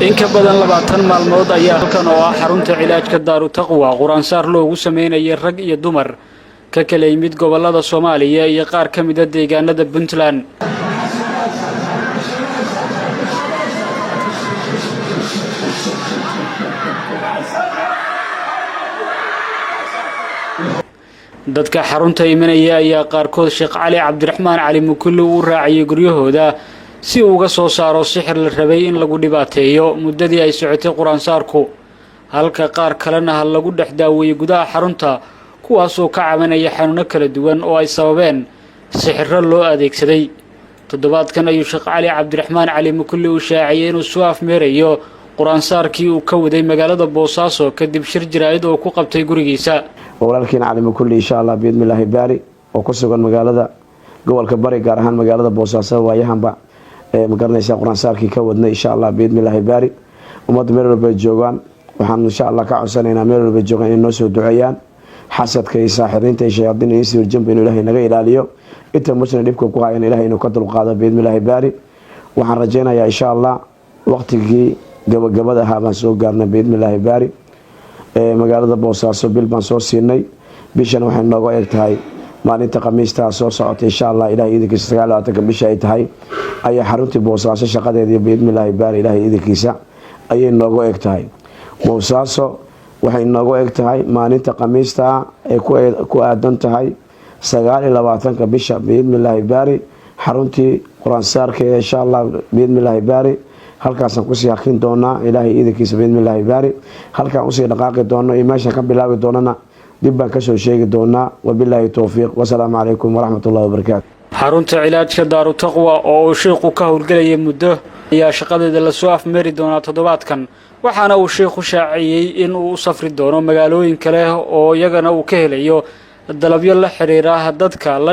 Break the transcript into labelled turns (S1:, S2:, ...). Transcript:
S1: إن كبدن لبعتن مالمود أيها كان وحرونت علاج كدار تقوى قرآن صار له وسمين يرق يدمر ككليميد قبل هذا الصومالية يقار كمدة ديجان هذا بنتلان dadka xarunta imanaya ayaa qaarkood Sheekh Cali Cabdiraxmaan Cali Mukulli uu raaciyay guryahooda si uu uga soo saaro sixir la rabay in lagu dhibaateeyo muddadii ay socotay quraan saarku halka qaar kalena lagu dhaxdaaway gudaha xarunta kuwaas oo ka cabanaya xanuuno kala duwan oo ay sababeen sixir loo adeegsaday toddobaadkan ayuu Sheekh Cali Cabdiraxmaan Cali Mukulli uu shaaciyay inuu soo afmeerayo quraan saarkii uu ka waday magaalada Boosaaso kadib shir jiraayad oo ku qabtay gurigiisa
S2: walaalkiin Cali Mukulli insha Allah biidmilaahi baari oo ku sugan magaalada gobolka bari gaar ahaan magaalada Boosaaso waayahanba magaranaysa quraan saarkii ka wadnay insha Allah biidmilaahi baari umad meel walba joogan waxaan insha Allah ka codsanaynaa meel walba joogan in noo soo duceeyaan xasadka iyo saaxirinta shayaadiin iyo sir jambi inuu Ilaahay naga ilaaliyo inta musna dhibka ku hayaan Ilaahay inuu ka dulqaado biidmilaahi baari waxaan rajaynayaa insha Allah waqtigii gabagabada ahaa baan soo gaarnay biidmilaahi baari magaalada Boosaaso bil baan soo siinay bishan waxay nooga eegtahay maalinta Khamiista soo socotay insha Allah Ilaahay idinkiisa 29 bisha ay tahay ayaa xaruntii Boosaaso shaqadeedii biidmilaahi baari Ilaahay idinkiisa ayay nooga eegtahay Boosaaso waxay nooga eegtahay maalinta Khamiista ee ku aadan tahay 29 bisha biidmilaahi baari xaruntii quraan saarkeeda insha Allah biidmilaahi baari halkaasaan ku sii xaqin doonaa Ilaahay idinkiisa biidmilaahi baari halkaan u sii dhaqaaqi doono iyo meesha ka bilaabi doonana dib baan ka soo sheegi doonaa wabillahi tawfiiq wassalaamu calaykum waraxmatullaahi wabarakaatu
S1: xarunta cilaajka daaru taqwa oo uu sheekhu ka howlgalayay muddo ayaa shaqadeeda la soo afmeeri doonaa toddobaadkan waxaana uu sheekhu shaaciyay in uu u safri doono magaalooyin kale oo iyagana uu ka helayo dalabyo la xiriira dadka la